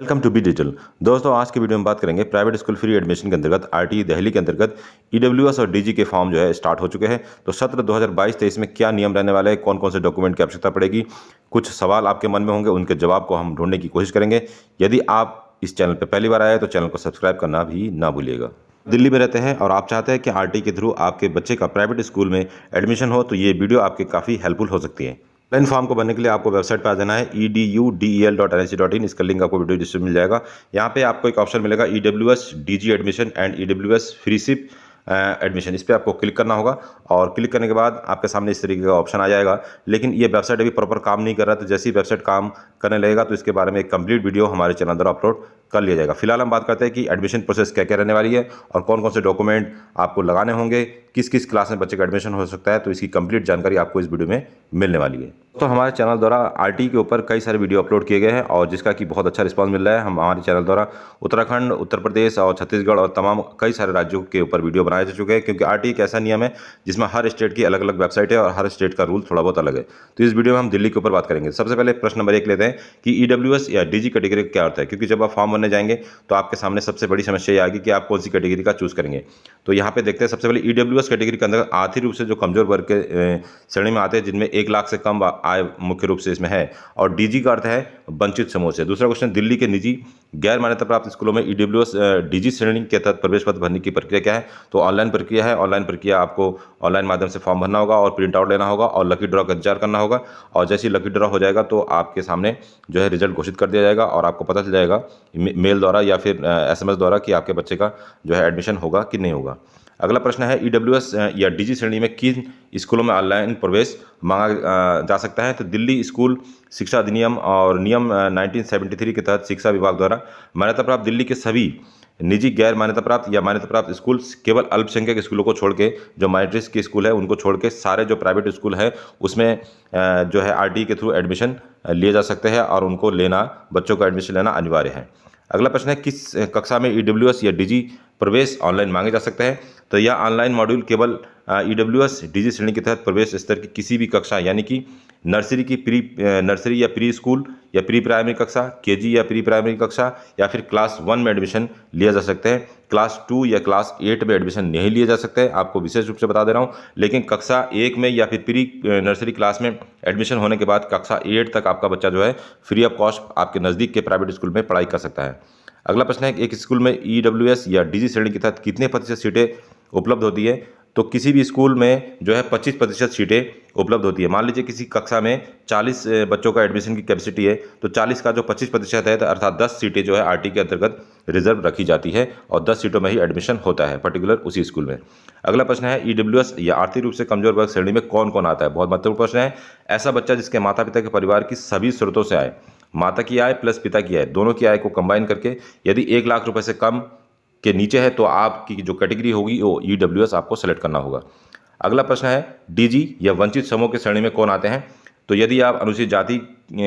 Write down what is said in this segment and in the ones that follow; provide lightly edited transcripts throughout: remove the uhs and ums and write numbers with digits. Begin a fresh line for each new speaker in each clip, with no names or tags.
Welcome to be digital. दोस्तों, आज की वीडियो में बात करेंगे प्राइवेट स्कूल फ्री एडमिशन के अंतर्गत आरटीई दिल्ली के अंतर्गत ईडब्ल्यूएस और डीजी के फॉर्म जो है स्टार्ट हो चुके हैं। तो सत्र 2022-23 में क्या नियम रहने वाले हैं, कौन कौन से डॉक्यूमेंट की आवश्यकता पड़ेगी, कुछ सवाल आपके मन में होंगे, उनके जवाब को हम ढूंढने की कोशिश करेंगे। यदि आप इस चैनल पर पहली बार आए तो चैनल को सब्सक्राइब करना भी ना भूलिएगा। दिल्ली में रहते हैं और आप चाहते हैं कि आरटीई के थ्रू आपके बच्चे का प्राइवेट स्कूल में एडमिशन हो, तो ये वीडियो आपके काफ़ी हेल्पफुल हो सकती है। ऑनलाइन फॉर्म को भरने के लिए आपको वेबसाइट पर आ जाना है edudel.nic.in। इसका लिंक आपको वीडियो डिस्क्रिप्शन में मिल जाएगा। यहाँ पे आपको एक ऑप्शन मिलेगा EWS DG admission and EWS freeship admission. इस पर आपको क्लिक करना होगा और क्लिक करने के बाद आपके सामने इस तरीके का ऑप्शन आ जाएगा। लेकिन ये वेबसाइट अभी प्रॉपर काम नहीं कर रहा, तो जैसे ही वेबसाइट काम करने लगेगा तो इसके बारे में एक कंप्लीट वीडियो हमारे चैनल द्वारा अपलोड कर लिया जाएगा। फिलहाल हम बात करते हैं कि एडमिशन प्रोसेस क्या क्या रहने वाली है और कौन कौन से डॉक्यूमेंट आपको लगाने होंगे, किस किस क्लास में बच्चे का एडमिशन हो सकता है। तो इसकी कंप्लीट जानकारी आपको इस वीडियो में मिलने वाली है। तो हमारे चैनल द्वारा आरटीई के ऊपर कई सारे वीडियो अपलोड किए गए हैं और जिसका कि बहुत अच्छा रिस्पांस मिल रहा है। हम हमारे चैनल द्वारा उत्तराखंड, उत्तर प्रदेश और छत्तीसगढ़ और तमाम कई सारे राज्यों के ऊपर वीडियो बनाए जा चुके हैं, क्योंकि आरटीई एक ऐसा नियम है जिसमें हर स्टेट की अलग अलग वेबसाइट है और हर स्टेट का रूल थोड़ा बहुत अलग है। तो इस वीडियो में हम दिल्ली के ऊपर बात करेंगे। सबसे पहले प्रश्न नंबर 1 लेते हैं कि ईडब्ल्यूएस या डीजी कैटेगरी का क्या अर्थ है, क्योंकि जब आप फॉर्म भरने जाएंगे तो आपके सामने सबसे बड़ी समस्या ये आएगी कि आप कौन सी कैटेगरी का चूज करेंगे। तो यहाँ पे देखते हैं, सबसे पहले ईडब्ल्यूएस कैटेगरी के अंदर आर्थिक रूप से जो कमजोर वर्ग के श्रेणी में आते हैं, जिनमें 1 लाख से कम आय मुख्य रूप से इसमें है। और डीजी का अर्थ है वंचित समूह से। दूसरा क्वेश्चन, दिल्ली के निजी गैर मान्यता प्राप्त स्कूलों में ईडब्ल्यूएस डीजी श्रेणी के तहत प्रवेश पत्र भरने की प्रक्रिया क्या है। तो ऑनलाइन प्रक्रिया है। ऑनलाइन प्रक्रिया आपको ऑनलाइन माध्यम से फॉर्म भरना होगा और प्रिंट आउट लेना होगा और लकी ड्रॉ का इंतजार करना होगा। और जैसे ही लकी ड्रॉ हो जाएगा तो आपके सामने जो है रिजल्ट घोषित कर दिया जाएगा और आपको पता चल जाएगा मेल द्वारा या फिर एसएमएस द्वारा कि आपके बच्चे का जो है एडमिशन होगा कि नहीं होगा। अगला प्रश्न है, ईडब्ल्यूएस या डीजी श्रेणी में किन स्कूलों में ऑनलाइन प्रवेश मांगा जा सकता है। तो दिल्ली स्कूल शिक्षा अधिनियम और नियम 1973 के तहत शिक्षा विभाग द्वारा मान्यता प्राप्त दिल्ली के सभी निजी गैर मान्यता प्राप्त या मान्यता प्राप्त स्कूल, केवल अल्पसंख्यक स्कूलों को छोड़ के, जो माइनॉरिटीज के स्कूल है उनको छोड़ के सारे जो प्राइवेट स्कूल है उसमें जो है आरटीई के थ्रू एडमिशन लिए जा सकते हैं और उनको लेना, बच्चों का एडमिशन लेना अनिवार्य है। अगला प्रश्न है, किस कक्षा में ईडब्ल्यूएस या डीजी प्रवेश ऑनलाइन मांगे जा सकते हैं। तो यह ऑनलाइन मॉड्यूल केवल ईडब्ल्यूएस डीजी श्रेणी के तहत प्रवेश स्तर की किसी भी कक्षा, यानी कि नर्सरी या प्री स्कूल या प्री प्राइमरी कक्षा, केजी या प्री प्राइमरी कक्षा या फिर क्लास 1 में एडमिशन लिया जा सकते हैं। क्लास 2 या क्लास 8 में एडमिशन नहीं लिए जा सकते हैं, आपको विशेष रूप से बता दे रहा हूँ। लेकिन कक्षा 1 में या फिर प्री नर्सरी क्लास में एडमिशन होने के बाद कक्षा 8 तक आपका बच्चा जो है फ्री ऑफ कॉस्ट आपके नज़दीक के प्राइवेट स्कूल में पढ़ाई कर सकता है। अगला प्रश्न है, एक स्कूल में ईडब्ल्यूएस या डीजी श्रेणी के तहत कितने प्रतिशत सीटें उपलब्ध होती है। तो किसी भी स्कूल में जो है 25% सीटें उपलब्ध होती है। मान लीजिए किसी कक्षा में 40 बच्चों का एडमिशन की कैपेसिटी है, तो 40 का जो 25% है, तो अर्थात 10 सीटें जो है आरटीई के अंतर्गत रिजर्व रखी जाती है और 10 सीटों में ही एडमिशन होता है पर्टिकुलर उसी स्कूल में। अगला प्रश्न है, ईडब्ल्यूएस या आर्थिक रूप से कमजोर वर्ग श्रेणी में कौन कौन आता है। बहुत महत्वपूर्ण प्रश्न है। ऐसा बच्चा जिसके माता पिता के परिवार की सभी स्रोतों से आए, माता की आय प्लस पिता की आय, दोनों की आय को कंबाइन करके यदि 1 लाख रुपए से कम के नीचे है तो आपकी जो कैटेगरी होगी वो ईडब्ल्यूएस आपको सेलेक्ट करना होगा। अगला प्रश्न है, डीजी या वंचित समूह के श्रेणी में कौन आते हैं। तो यदि आप अनुसूचित जाति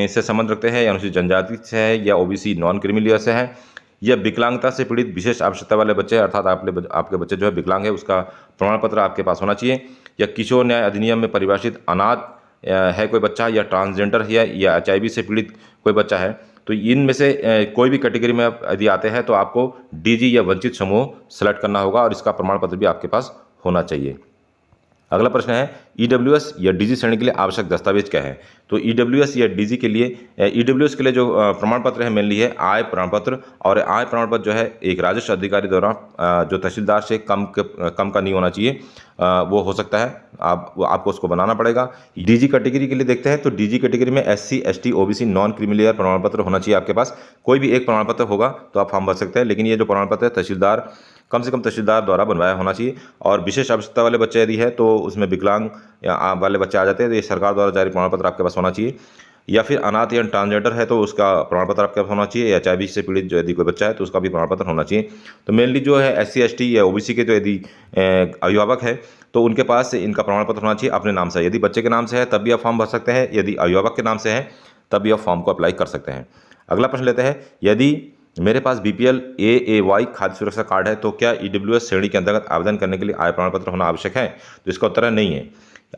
से संबंध रखते हैं या अनुसूचित जनजाति से है या ओबीसी नॉन क्रीमी लेयर से है या विकलांगता से पीड़ित विशेष आवश्यकता वाले बच्चे, अर्थात आपके बच्चे जो है विकलांग है, उसका प्रमाण पत्र आपके पास होना चाहिए। या किशोर न्याय अधिनियम में परिभाषित अनाथ है कोई बच्चा, या ट्रांसजेंडर है या एचआईवी से पीड़ित कोई बच्चा है। तो इनमें से कोई भी कैटेगरी में यदि आते हैं तो आपको डीजी या वंचित समूह सेलेक्ट करना होगा और इसका प्रमाण पत्र भी आपके पास होना चाहिए। अगला प्रश्न है, ईडब्ल्यूएस या डीजी श्रेणी के लिए आवश्यक दस्तावेज क्या है। तो ईडब्ल्यूएस या डीजी के लिए, ईडब्ल्यूएस के लिए जो प्रमाण पत्र है मेनली है आय प्रमाण पत्र। और आय प्रमाण पत्र जो है एक राजस्व अधिकारी द्वारा जो तहसीलदार से कम का नहीं होना चाहिए, वो हो सकता है, आपको उसको बनाना पड़ेगा। डीजी कैटेगरी के लिए देखते हैं, तो डीजी कैटेगरी में SC, ST, OBC non creamy layer प्रमाण पत्र होना चाहिए आपके पास। कोई भी एक प्रमाण पत्र होगा तो आप फॉर्म भर सकते हैं, लेकिन ये जो प्रमाण पत्र है तहसीलदार, कम से कम तहसीलदार द्वारा बनवाया होना चाहिए। और विशेष आवश्यकता वाले बच्चे यदि है तो उसमें विकलांग वाले बच्चे आ जाते हैं, तो ये सरकार द्वारा जारी प्रमाण पत्र आपके पास होना चाहिए। या फिर अनाथ या ट्रांसजेंडर है तो उसका प्रमाण पत्र आपके पास होना चाहिए। या एचआईवी से पीड़ित जो यदि कोई बच्चा है तो उसका भी प्रमाण पत्र होना चाहिए। तो मेनली जो है एससी, एसटी या ओबीसी के जो यदि अभिभावक है तो उनके पास इनका प्रमाण पत्र होना चाहिए अपने नाम से। यदि बच्चे के नाम से है तब भी आप फॉर्म भर सकते हैं, यदि अभिभावक के नाम से है तब भी आप फॉर्म को अप्लाई कर सकते हैं। अगला प्रश्न लेते हैं, यदि मेरे पास बीपीएल एएवाई खाद्य सुरक्षा कार्ड है तो क्या ईडब्ल्यूएस श्रेणी के अंतर्गत आवेदन करने के लिए आय प्रमाण पत्र होना आवश्यक है। तो इसका उत्तर है नहीं है,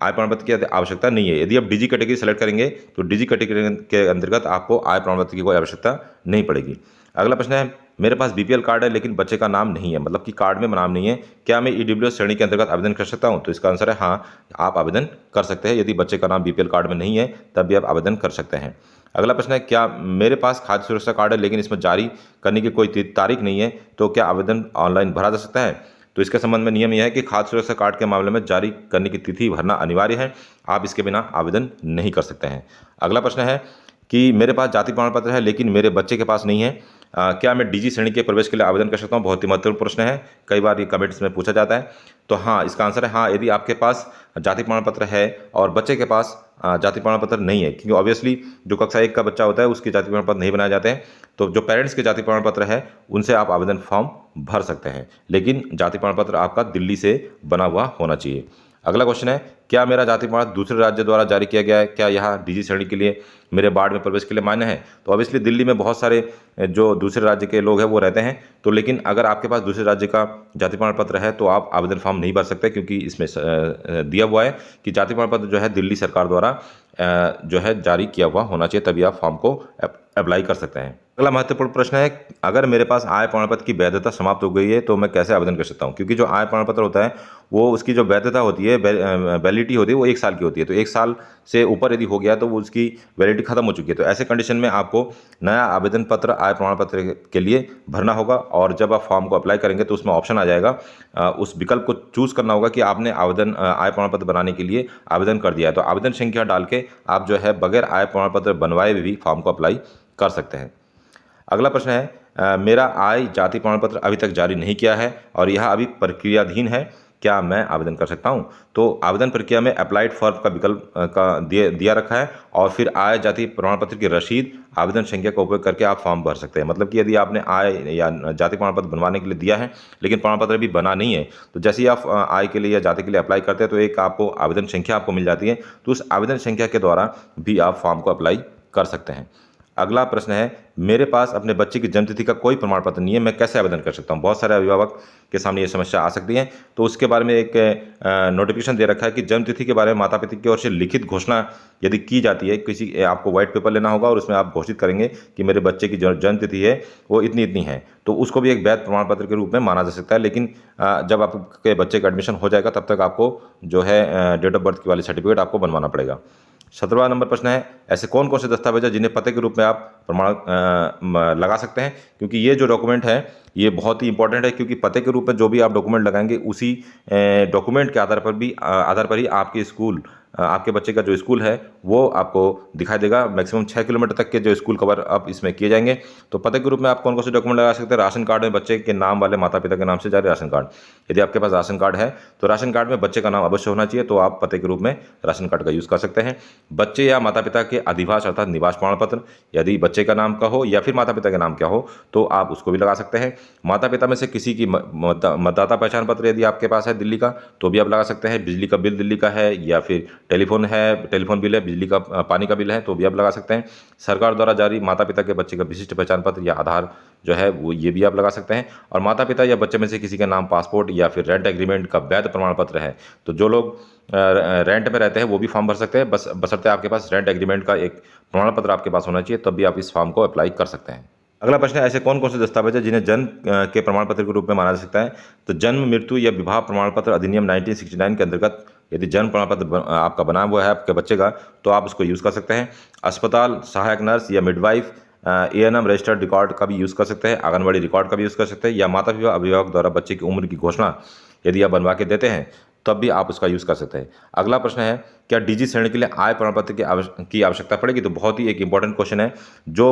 आय प्रमाण पत्र की आवश्यकता नहीं है। यदि आप डीजी कैटेगरी सेलेक्ट करेंगे तो डीजी कैटेगरी के अंतर्गत आपको आय प्रमाण पत्र की कोई आवश्यकता नहीं पड़ेगी। अगला प्रश्न है, मेरे पास बीपीएल कार्ड है लेकिन बच्चे का नाम नहीं है, मतलब कि कार्ड में नाम नहीं है, क्या मैं ईडब्ल्यूएस श्रेणी के अंतर्गत आवेदन कर सकता हूं? तो इसका आंसर है हाँ, आप आवेदन कर सकते हैं। यदि बच्चे का नाम बीपीएल कार्ड में नहीं है तब भी आप आवेदन कर सकते हैं। अगला प्रश्न है, क्या मेरे पास खाद्य सुरक्षा कार्ड है लेकिन इसमें जारी करने की कोई तारीख नहीं है, तो क्या आवेदन ऑनलाइन भरा जा सकता है? तो इसके संबंध में नियम यह है कि खाद्य सुरक्षा कार्ड के मामले में जारी करने की तिथि भरना अनिवार्य है, आप इसके बिना आवेदन नहीं कर सकते हैं। अगला प्रश्न है कि मेरे पास जाति प्रमाण पत्र है लेकिन मेरे बच्चे के पास नहीं है, क्या मैं डीजी श्रेणी के प्रवेश के लिए आवेदन कर सकता हूं? बहुत ही महत्वपूर्ण प्रश्न है, कई बार ये कमेंट्स में पूछा जाता है। तो हाँ, इसका आंसर है हाँ, यदि आपके पास जाति प्रमाण पत्र है और बच्चे के पास जाति प्रमाण पत्र नहीं है, क्योंकि ऑब्वियसली जो कक्षा 1 का बच्चा होता है उसके जाति प्रमाण पत्र नहीं बनाए जाते हैं, तो जो पेरेंट्स के जाति प्रमाण पत्र है उनसे आप आवेदन फॉर्म भर सकते हैं, लेकिन जाति प्रमाण पत्र आपका दिल्ली से बना हुआ होना चाहिए। अगला क्वेश्चन है, क्या मेरा जाति प्रमाण दूसरे राज्य द्वारा जारी किया गया है, क्या यहाँ डीजी श्रेणी के लिए मेरे वार्ड में प्रवेश के लिए मान्य है? तो ऑब्वियसली दिल्ली में बहुत सारे जो दूसरे राज्य के लोग हैं वो रहते हैं, तो लेकिन अगर आपके पास दूसरे राज्य का जाति प्रमाण पत्र है तो आप आवेदन फॉर्म नहीं भर सकते, क्योंकि इसमें दिया हुआ है कि जाति प्रमाण पत्र जो है दिल्ली सरकार द्वारा जो है जारी किया हुआ होना चाहिए, तभी आप फॉर्म को अप्लाई कर सकते हैं। अगला महत्वपूर्ण प्रश्न है, अगर मेरे पास आय प्रमाण पत्र की वैधता समाप्त हो गई है तो मैं कैसे आवेदन कर सकता हूं? क्योंकि जो आय प्रमाण पत्र होता है वो उसकी जो वैधता होती है, वैलिडिटी होती है, वो 1 साल की होती है, तो 1 साल से ऊपर यदि हो गया तो वो उसकी वैलिडिटी खत्म हो चुकी है। तो ऐसे कंडीशन में आपको नया आवेदन पत्र आय प्रमाण पत्र के लिए भरना होगा, और जब आप फॉर्म को अप्लाई करेंगे तो उसमें ऑप्शन आ जाएगा, उस विकल्प को चूज करना होगा कि आपने आवेदन आय प्रमाण पत्र बनाने के लिए आवेदन कर दिया है, तो आवेदन संख्या डाल के आप जो है बगैर आय प्रमाण पत्र बनवाए भी फॉर्म को अप्लाई कर सकते हैं। अगला प्रश्न है, मेरा आय जाति प्रमाण पत्र अभी तक जारी नहीं किया है और यह अभी प्रक्रियाधीन है, क्या मैं आवेदन कर सकता हूं? तो आवेदन प्रक्रिया में अप्लाइड फॉर का विकल्प का दिया रखा है, और फिर आय जाति प्रमाण पत्र की रसीद आवेदन संख्या का उपयोग करके आप फॉर्म भर सकते हैं। मतलब कि यदि आपने आय या जाति प्रमाण पत्र बनवाने के लिए दिया है लेकिन प्रमाण पत्र भी बना नहीं है, तो जैसे ही आप आय के लिए या जाति के लिए अप्लाई करते हैं तो एक आपको आवेदन संख्या आपको मिल जाती है, तो उस आवेदन संख्या के द्वारा भी आप फॉर्म को अप्लाई कर सकते हैं। अगला प्रश्न है, मेरे पास अपने बच्चे की जन्मतिथि का कोई प्रमाण पत्र नहीं है, मैं कैसे आवेदन कर सकता हूं? बहुत सारे अभिभावक के सामने ये समस्या आ सकती है, तो उसके बारे में एक नोटिफिकेशन दे रखा है कि जन्मतिथि के बारे में माता पिता की ओर से लिखित घोषणा यदि की जाती है, किसी आपको व्हाइट पेपर लेना होगा और उसमें आप घोषित करेंगे कि मेरे बच्चे की जो जन्मतिथि है वो इतनी इतनी है, तो उसको भी एक वैध प्रमाण पत्र के रूप में माना जा सकता है। लेकिन जब आपके बच्चे का एडमिशन हो जाएगा तब तक आपको जो है डेट ऑफ बर्थ की वाली सर्टिफिकेट आपको बनवाना पड़ेगा। 17वां नंबर प्रश्न है, ऐसे कौन कौन से दस्तावेज हैं जिन्हें पते के रूप में आप प्रमाण लगा सकते हैं? क्योंकि ये जो डॉक्यूमेंट है ये बहुत ही इंपॉर्टेंट है, क्योंकि पते के रूप में जो भी आप डॉक्यूमेंट लगाएंगे उसी डॉक्यूमेंट के आधार पर ही आपके स्कूल, आपके बच्चे का जो स्कूल है वो आपको दिखाई देगा। मैक्सिमम 6 किलोमीटर तक के जो स्कूल कवर अब इसमें किए जाएंगे। तो पते के रूप में आप कौन कौन से डॉक्यूमेंट लगा सकते हैं? राशन कार्ड में बच्चे के नाम वाले माता पिता के नाम से जारी राशन कार्ड, यदि आपके पास राशन कार्ड है तो राशन कार्ड में बच्चे का नाम अवश्य होना चाहिए, तो आप पते के रूप में राशन कार्ड का यूज़ कर सकते हैं। बच्चे या माता पिता के अधिवास अर्थात निवास प्रमाण पत्र, यदि बच्चे का नाम का हो या फिर माता पिता के नाम क्या हो तो आप उसको भी लगा सकते हैं। माता पिता में से किसी की मतदाता पहचान पत्र यदि आपके पास है दिल्ली का तो भी आप लगा सकते हैं। बिजली का बिल दिल्ली का है या फिर टेलीफोन बिल है, बिजली का पानी का बिल है तो भी आप लगा सकते हैं। सरकार द्वारा जारी माता पिता के बच्चे का विशिष्ट पहचान पत्र या आधार जो है वो ये भी आप लगा सकते हैं। और माता पिता या बच्चे में से किसी के नाम पासपोर्ट या फिर रेंट एग्रीमेंट का वैध प्रमाण पत्र है, तो जो लोग रेंट में रहते हैं वो भी फॉर्म भर सकते हैं, बशर्ते आपके पास रेंट एग्रीमेंट का एक प्रमाण पत्र आपके पास होना चाहिए, तब भी आप इस फॉर्म को अप्लाई कर सकते हैं। अगला प्रश्न है, ऐसे कौन कौन से दस्तावेज हैं जिन्हें जन्म के प्रमाण पत्र के रूप में माना जा सकता है? तो जन्म, मृत्यु या विवाह प्रमाण पत्र अधिनियम 1969 के अंतर्गत यदि जन्म प्रमाण पत्र आपका बना हुआ है आपके बच्चे का तो आप उसको यूज़ कर सकते हैं। अस्पताल सहायक नर्स या मिडवाइफ, ANM रजिस्टर्ड रिकॉर्ड का भी यूज़ कर सकते हैं, आंगनबाड़ी रिकॉर्ड का भी यूज़ कर सकते हैं, या माता पिता अभिभावक द्वारा बच्चे की उम्र की घोषणा यदि आप बनवा के देते हैं तब भी आप उसका यूज़ कर सकते हैं। अगला प्रश्न है, क्या डीजी श्रेणी के लिए आय प्रमाण पत्र की आवश्यकता पड़ेगी? तो बहुत ही एक इंपॉर्टेंट क्वेश्चन है। जो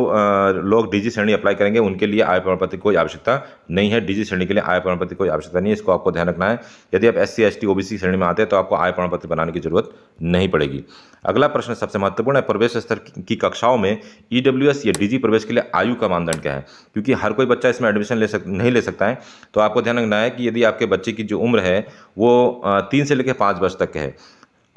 लोग डीजी श्रेणी अप्लाई करेंगे उनके लिए आय प्रमाण पत्र की कोई आवश्यकता नहीं है। डीजी श्रेणी के लिए आय प्रमाण पत्र की कोई आवश्यकता नहीं है, इसको आपको ध्यान रखना है। यदि आप SC ST OBC श्रेणी में आते हैं तो आपको आय प्रमाण पत्र बनाने की जरूरत नहीं पड़ेगी। अगला प्रश्न सबसे महत्वपूर्ण है, प्रवेश स्तर की कक्षाओं में EWS या डीजी प्रवेश के लिए आयु का मानदंड क्या है? क्योंकि हर कोई बच्चा इसमें एडमिशन नहीं ले सकता है, तो आपको ध्यान रखना है कि यदि आपके बच्चे की जो उम्र है वो 3 से लेकर 5 वर्ष तक है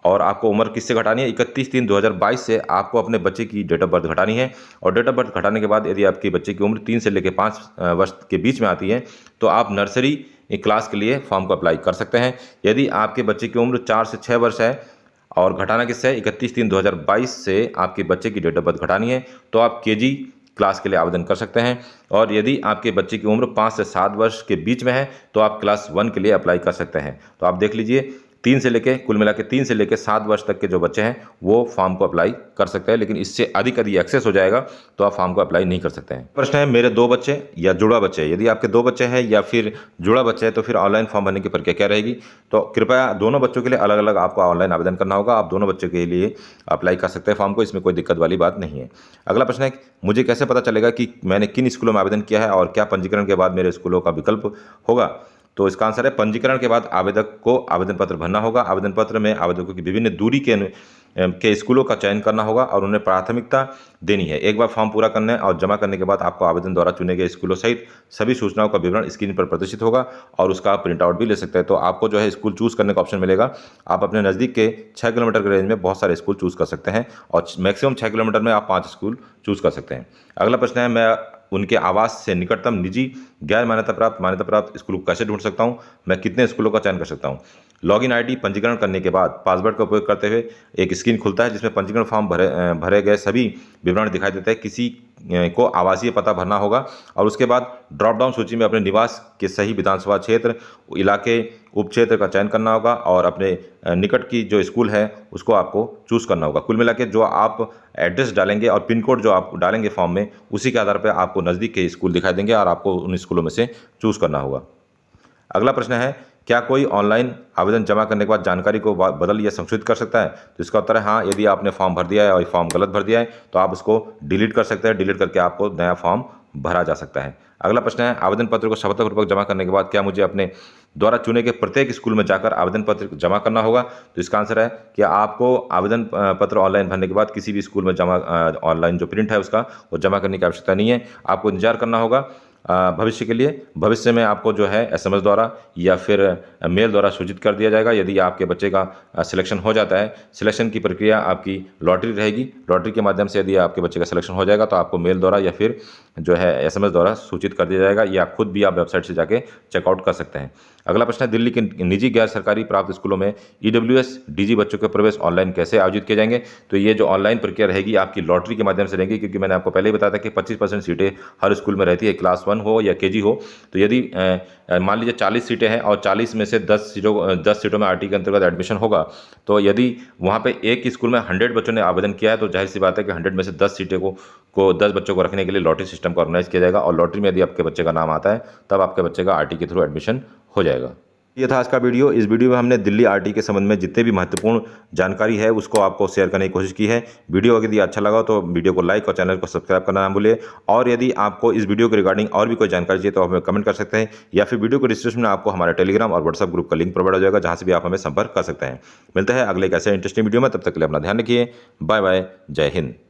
और आपको उम्र किससे घटानी है? 31/3/2022 से आपको अपने बच्चे की डेट ऑफ बर्थ घटानी है। और डेट ऑफ बर्थ घटाने के बाद यदि आपके बच्चे की उम्र 3 से लेकर 5 वर्ष के बीच में आती है तो आप नर्सरी क्लास के लिए फॉर्म को अप्लाई कर सकते हैं। यदि आपके बच्चे की उम्र 4 से 6 वर्ष है और घटाना किससे है? 31/3/2022 से आपके बच्चे की डेट ऑफ बर्थ घटानी है, तो आप KG क्लास के लिए आवेदन कर सकते हैं। और यदि आपके बच्चे की उम्र 5 से 7 वर्ष के बीच में है तो आप क्लास 1 के लिए अप्लाई कर सकते हैं। तो आप देख लीजिए, 3 से लेके कुल मिला के 3 से लेके 7 वर्ष तक के जो बच्चे हैं वो फॉर्म को अप्लाई कर सकते हैं, लेकिन इससे अधिक यदि एक्सेस हो जाएगा तो आप फॉर्म को अप्लाई नहीं कर सकते हैं। प्रश्न है, मेरे 2 बच्चे या जुड़ा बच्चे है। यदि आपके 2 बच्चे हैं या फिर जुड़ा बच्चा है तो फिर ऑनलाइन फॉर्म भरने की प्रक्रिया क्या रहेगी? तो कृपया दोनों बच्चों के लिए अलग अलग आपको ऑनलाइन आवेदन करना होगा। आप दोनों बच्चों के लिए अप्लाई कर सकते हैं फॉर्म को, इसमें कोई दिक्कत वाली बात नहीं है। अगला प्रश्न है, मुझे कैसे पता चलेगा कि मैंने किन स्कूलों में आवेदन किया है और क्या पंजीकरण के बाद मेरे स्कूलों का विकल्प होगा? तो इसका आंसर है, पंजीकरण के बाद आवेदक को आवेदन पत्र भरना होगा। आवेदन पत्र में आवेदकों की विभिन्न दूरी के स्कूलों का चयन करना होगा और उन्हें प्राथमिकता देनी है। एक बार फॉर्म पूरा करने और जमा करने के बाद आपको आवेदन द्वारा चुने गए स्कूलों सहित सभी सूचनाओं का विवरण स्क्रीन पर प्रदर्शित होगा और उसका आप प्रिंट आउट भी ले सकते हैं। तो आपको जो है स्कूल चूज़ करने का ऑप्शन मिलेगा। आप अपने नज़दीक के 6 किलोमीटर के रेंज में बहुत सारे स्कूल चूज़ कर सकते हैं और मैक्सिमम 6 किलोमीटर में आप 5 स्कूल चूज़ कर सकते हैं। अगला प्रश्न है, मैं उनके आवास से निकटतम निजी गैर मान्यता प्राप्त स्कूल को कैसे ढूंढ सकता हूं? मैं कितने स्कूलों का चयन कर सकता हूं? लॉगिन आईडी पंजीकरण करने के बाद पासवर्ड का उपयोग करते हुए एक स्क्रीन खुलता है जिसमें पंजीकरण फॉर्म भरे गए सभी विवरण दिखाई देते हैं। किसी को आवासीय पता भरना होगा और उसके बाद ड्रॉप डाउन सूची में अपने निवास के सही विधानसभा क्षेत्र, इलाके, उप क्षेत्र का चयन करना होगा और अपने निकट की जो स्कूल है उसको आपको चूज़ करना होगा। कुल मिला के जो आप एड्रेस डालेंगे और पिन कोड जो आप डालेंगे फॉर्म में, उसी के आधार पर आपको नज़दीक के स्कूल दिखाई देंगे और आपको उन स्कूलों में से चूज़ करना होगा। अगला प्रश्न है, क्या कोई ऑनलाइन आवेदन जमा करने के बाद जानकारी को बदल या संशोधित कर सकता है? तो इसका उत्तर है हाँ। यदि आपने फॉर्म भर दिया है और फॉर्म गलत भर दिया है तो आप उसको डिलीट कर सकते हैं। डिलीट करके आपको नया फॉर्म भरा जा सकता है। अगला प्रश्न है, आवेदन पत्र को सफलतापूर्वक जमा करने के बाद क्या मुझे अपने द्वारा चुने गए प्रत्येक स्कूल में जाकर आवेदन पत्र जमा करना होगा? तो इसका आंसर है कि आपको आवेदन पत्र ऑनलाइन भरने के बाद किसी भी स्कूल में जमा ऑनलाइन जो प्रिंट है उसका वो जमा करने की आवश्यकता नहीं है। आपको इंतजार करना होगा भविष्य के लिए। भविष्य में आपको जो है SMS द्वारा या फिर मेल द्वारा सूचित कर दिया जाएगा। यदि आपके बच्चे का सिलेक्शन हो जाता है, सिलेक्शन की प्रक्रिया आपकी लॉटरी रहेगी। लॉटरी के माध्यम से यदि आपके बच्चे का सिलेक्शन हो जाएगा तो आपको मेल द्वारा या फिर जो है SMS द्वारा सूचित कर दिया जाएगा, या खुद भी आप वेबसाइट से जाके चेकआउट कर सकते हैं। अगला प्रश्न है, दिल्ली के निजी गैर सरकारी प्राप्त स्कूलों में EWS DG बच्चों के प्रवेश ऑनलाइन कैसे आयोजित किए जाएंगे? तो ये जो ऑनलाइन प्रक्रिया रहेगी आपकी लॉटरी के माध्यम से रहेगी, क्योंकि मैंने आपको पहले ही बताया था कि 25% सीटें हर स्कूल में रहती है, क्लास 1 हो या KG हो। तो यदि मान लीजिए 40 सीटें हैं और 40 में से 10 सीटों में RT के अंतर्गत एडमिशन होगा, तो यदि वहाँ पे एक स्कूल में 100 बच्चों ने आवेदन किया है तो जाहिर सी बात है कि 100 में से 10 सीटें को 10 बच्चों को रखने के लिए लॉटरी सिस्टम का ऑर्गेनाइज किया जाएगा और लॉटरी में यदि आपके बच्चे का नाम आता है तब आपके बच्चे का RT के थ्रू एडमिशन हो जाएगा। ये था आज का वीडियो। इस वीडियो में हमने दिल्ली RT के संबंध में जितने भी महत्वपूर्ण जानकारी है उसको आपको शेयर करने की कोशिश की है। वीडियो यदि अच्छा लगा तो वीडियो को लाइक और चैनल को सब्सक्राइब करना ना भूलिए। और यदि आपको इस वीडियो के रिगार्डिंग और भी कोई जानकारी चाहिए तो आप हमें कमेंट कर सकते हैं, या फिर वीडियो को डिस्क्रिप्शन में आपको हमारे टेलीग्राम और व्हाट्सएप ग्रुप का लिंक प्रोवाइड हो जाएगा, जहाँ से भी आप हमें संपर्क कर सकते हैं। मिलते हैं अगले एक ऐसे इंटरेस्टिंग वीडियो में, तब तक के लिए अपना ध्यान रखिए। बाय बाय, जय हिंद।